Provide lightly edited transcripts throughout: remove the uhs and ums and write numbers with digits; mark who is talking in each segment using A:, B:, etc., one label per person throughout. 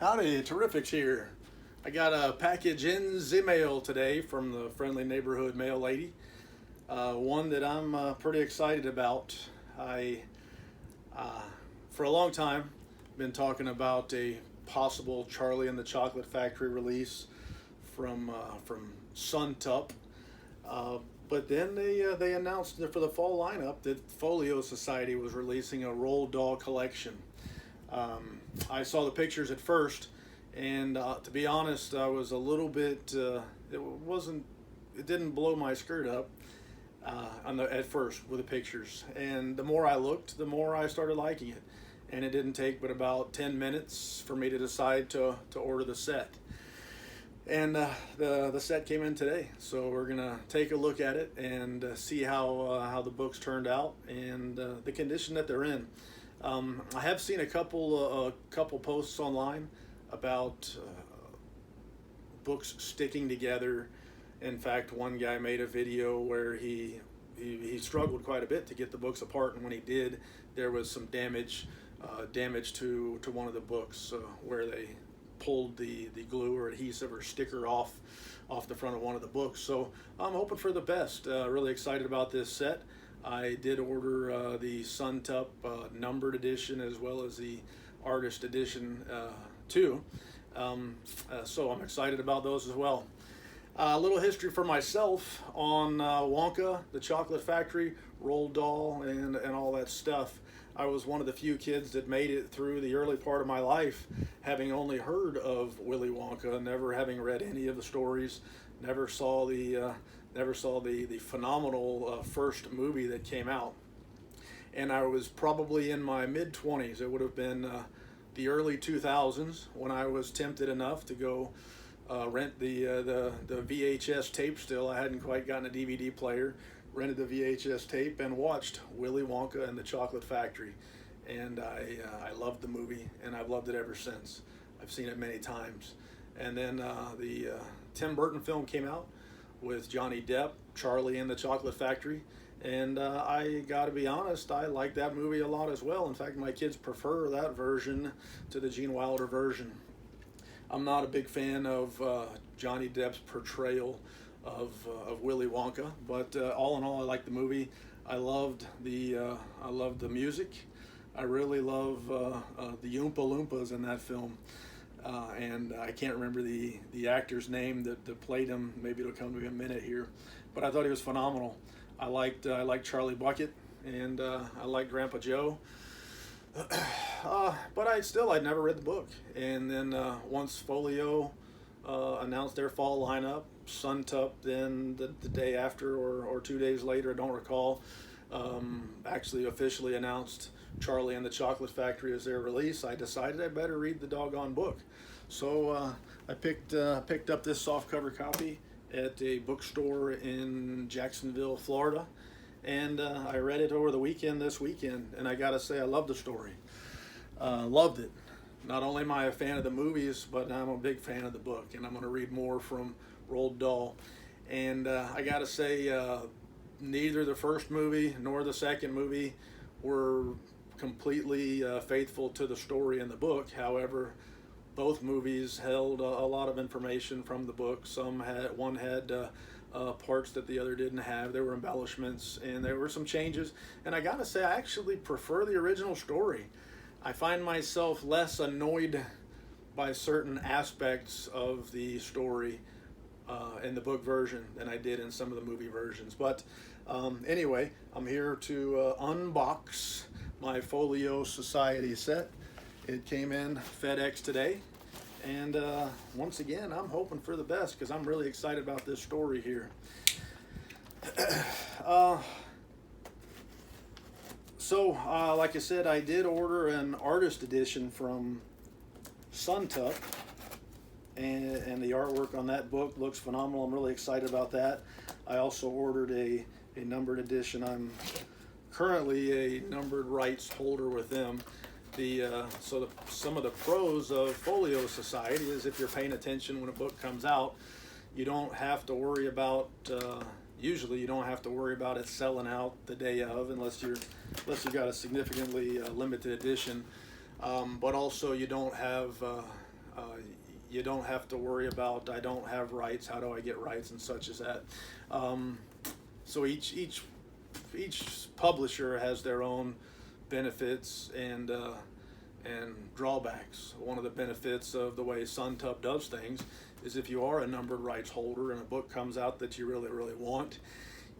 A: Howdy, Terrifics here. I got a package in the mail today from the friendly neighborhood mail lady. One that I'm pretty excited about. For a long time, been talking about a possible Charlie and the Chocolate Factory release from Suntup. But then they announced that for the fall lineup that Folio Society was releasing a Roald Dahl collection. I saw the pictures at first, and to be honest, I was a little bit. It didn't blow my skirt up at first with the pictures, and the more I looked, the more I started liking it. And it didn't take but about 10 minutes for me to decide to order the set. And the set came in today, so we're gonna take a look at it and see how the books turned out and the condition that they're in. I have seen a couple posts online about books sticking together. In fact, one guy made a video where he struggled quite a bit to get the books apart, and when he did, there was some damage to one of the books where they pulled the glue or adhesive or sticker off the front of one of the books. So I'm hoping for the best. Really excited about this set. I did order the Suntup numbered edition as well as the artist edition too. So I'm excited about those as well. A little history for myself on Wonka, the Chocolate Factory, Roald Dahl, and all that stuff. I was one of the few kids that made it through the early part of my life, having only heard of Willy Wonka, never having read any of the stories, never saw the phenomenal first movie that came out. And I was probably in my mid-20s. It would have been the early 2000s when I was tempted enough to go rent the VHS tape still. I hadn't quite gotten a DVD player. Rented the VHS tape and watched Willy Wonka and the Chocolate Factory. And I loved the movie, and I've loved it ever since. I've seen it many times. And then the Tim Burton film came out with Johnny Depp, Charlie and the Chocolate Factory. And I gotta be honest, I like that movie a lot as well. In fact, my kids prefer that version to the Gene Wilder version. I'm not a big fan of Johnny Depp's portrayal of Willy Wonka, but all in all, I like the movie. I loved the music. I really love the Oompa Loompas in that film, and I can't remember the actor's name that played him. Maybe it'll come to me in a minute here, but I thought he was phenomenal. I liked Charlie Bucket, and I liked Grandpa Joe. But I'd never read the book, and then once Folio announced their fall lineup, Suntup then the day after or 2 days later, I don't recall, actually officially announced Charlie and the Chocolate Factory as their release. I decided I better read the doggone book. So I picked up this softcover copy at a bookstore in Jacksonville, Florida, and I read it over the this weekend, and I gotta say I love the story. Loved it. Not only am I a fan of the movies, but I'm a big fan of the book, and I'm going to read more from Roald Dahl. And I got to say, neither the first movie nor the second movie were completely faithful to the story in the book. However, both movies held a lot of information from the book. One had parts that the other didn't have. There were embellishments, and there were some changes. And I got to say, I actually prefer the original story. I find myself less annoyed by certain aspects of the story in the book version than I did in some of the movie versions. But anyway, I'm here to unbox my Folio Society set. It came in FedEx today. And once again, I'm hoping for the best because I'm really excited about this story here. So, like I said, I did order an artist edition from Suntup, and the artwork on that book looks phenomenal. I'm really excited about that. I also ordered a numbered edition. I'm currently a numbered rights holder with them. Some of the pros of Folio Society is if you're paying attention when a book comes out, you don't have to worry about. Usually, you don't have to worry about it selling out the day of, unless you got a significantly limited edition. But also, you don't have You don't have to worry about, I don't have rights, how do I get rights, and such as that. So each publisher has their own benefits and drawbacks. One of the benefits of the way Suntop does things is if you are a numbered rights holder and a book comes out that you really, really want,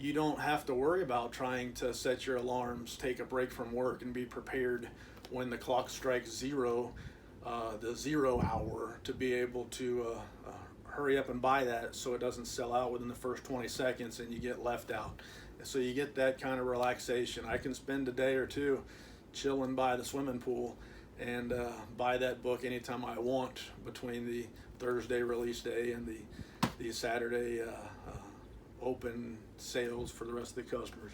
A: you don't have to worry about trying to set your alarms, take a break from work, and be prepared when the clock strikes zero, the 0 hour, to be able to hurry up and buy that so it doesn't sell out within the first 20 seconds and you get left out. So you get that kind of relaxation. I can spend a day or two chilling by the swimming pool and buy that book anytime I want between the Thursday release day and the Saturday open sales for the rest of the customers.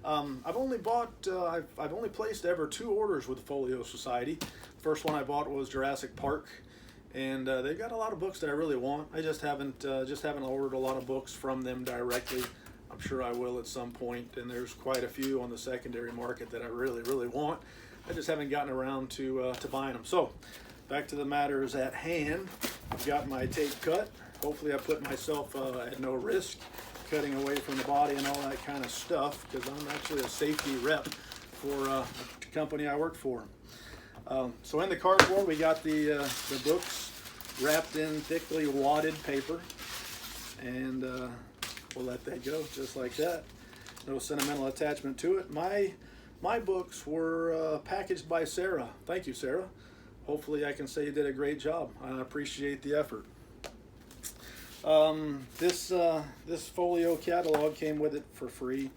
A: I've only placed ever 2 orders with the Folio Society. First one I bought was Jurassic Park, and they've got a lot of books that I really want. I just haven't ordered a lot of books from them directly. I'm sure I will at some point, and there's quite a few on the secondary market that I really, really want. I just haven't gotten around to buying them. So, back to the matters at hand. I've got my tape cut. Hopefully I put myself at no risk cutting away from the body and all that kind of stuff, because I'm actually a safety rep for a company I work for. So in the cardboard we got the books wrapped in thickly wadded paper, and we'll let that go just like that. No sentimental attachment to it. My books were packaged by Sarah. Thank you, Sarah. Hopefully I can say you did a great job. I appreciate the effort. This Folio catalog came with it for free.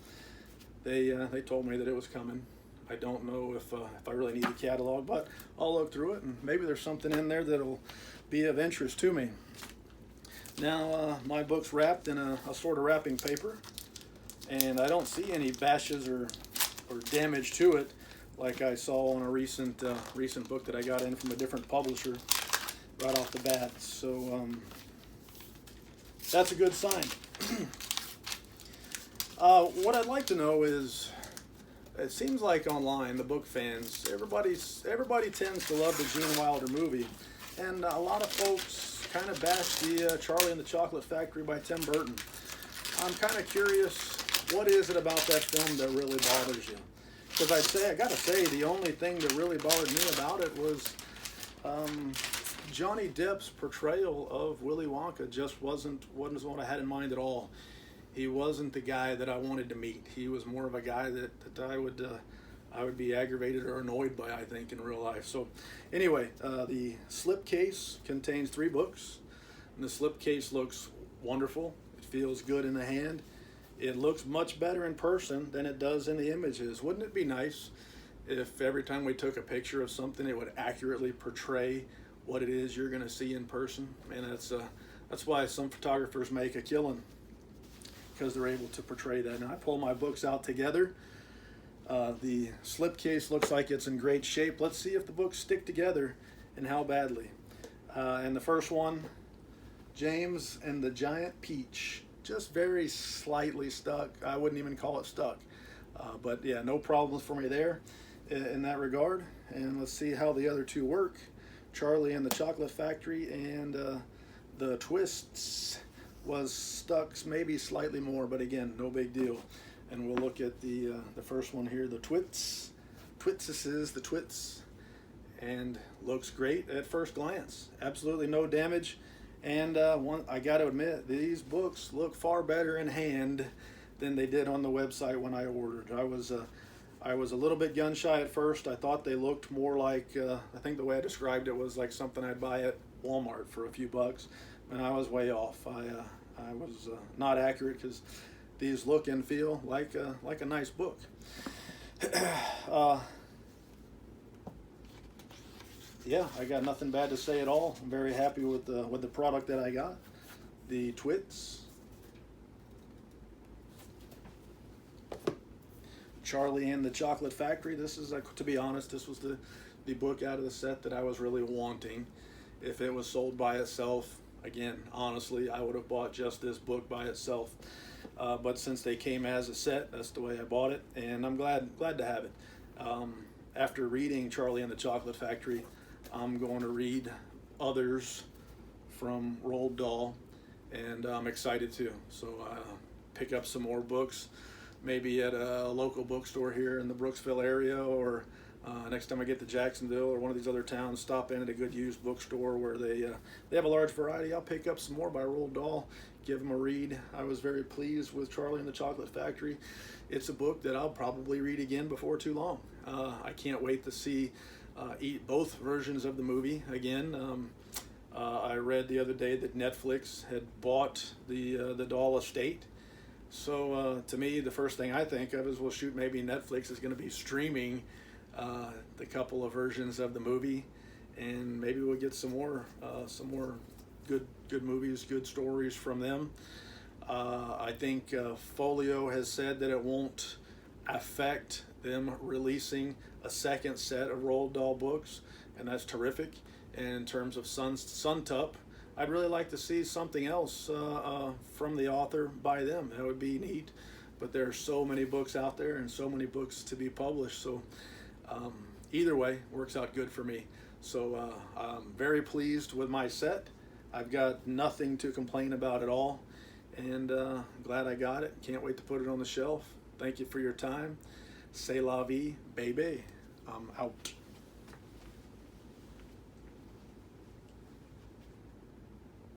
A: They told me that it was coming. I don't know if I really need the catalog, but I'll look through it and maybe there's something in there that'll be of interest to me. Now my book's wrapped in a sort of wrapping paper, and I don't see any bashes or damage to it like I saw on a recent book that I got in from a different publisher right off the bat. So that's a good sign. What I'd like to know is, it seems like online, the book fans, everybody tends to love the Gene Wilder movie, and a lot of folks kind of bash the Charlie and the Chocolate Factory by Tim Burton. I'm kind of curious, what is it about that film that really bothers you? Because I gotta say, the only thing that really bothered me about it was Johnny Depp's portrayal of Willy Wonka just wasn't what I had in mind at all. He wasn't the guy that I wanted to meet. He was more of a guy that I would be aggravated or annoyed by, I think, in real life. So anyway, the slipcase contains 3 books, and the slipcase looks wonderful. It feels good in the hand. It looks much better in person than it does in the images. Wouldn't it be nice if every time we took a picture of something, it would accurately portray what it is you're going to see in person? And that's why some photographers make a killing, because they're able to portray that. And I pull my books out together. The slipcase looks like it's in great shape. Let's see if the books stick together and how badly. And the first one, James and the Giant Peach, just very slightly stuck. I wouldn't even call it stuck. But yeah, no problems for me there in that regard. And let's see how the other 2 work. Charlie and the Chocolate Factory and the Twists was stuck maybe slightly more, but again, no big deal. And we'll look at the first one here, the Twits. The Twits, and looks great at first glance. Absolutely no damage. And I got to admit, these books look far better in hand than they did on the website when I ordered. I was a little bit gun shy at first. I thought they looked more like, I think the way I described it was like something I'd buy at Walmart for a few bucks, and I was way off. I was not accurate, because these look and feel like a nice book. Yeah, I got nothing bad to say at all. I'm very happy with the product that I got. The Twits, Charlie and the Chocolate Factory. This is, to be honest, this was the book out of the set that I was really wanting. If it was sold by itself, again, honestly, I would have bought just this book by itself. But since they came as a set, that's the way I bought it, and I'm glad to have it. After reading Charlie and the Chocolate Factory, I'm going to read others from Roald Dahl, and I'm excited too. So pick up some more books, maybe at a local bookstore here in the Brooksville area, or next time I get to Jacksonville or one of these other towns, stop in at a good used bookstore where they have a large variety. I'll pick up some more by Roald Dahl, give them a read. I was very pleased with Charlie and the Chocolate Factory. It's a book that I'll probably read again before too long. I can't wait to see eat both versions of the movie again. I read the other day that Netflix had bought the Dahl estate. So to me, the first thing I think of is, well, shoot, maybe Netflix is going to be streaming the couple of versions of the movie, and maybe we'll get some more good movies, good stories from them. I think Folio has said that it won't affect them releasing a second set of Roald Dahl books, and that's terrific. And in terms of Suntup, I'd really like to see something else from the author by them. That would be neat. But there are so many books out there and so many books to be published. So either way, works out good for me. So I'm very pleased with my set. I've got nothing to complain about at all. And glad I got it. Can't wait to put it on the shelf. Thank you for your time. C'est la vie, baby. I'm out.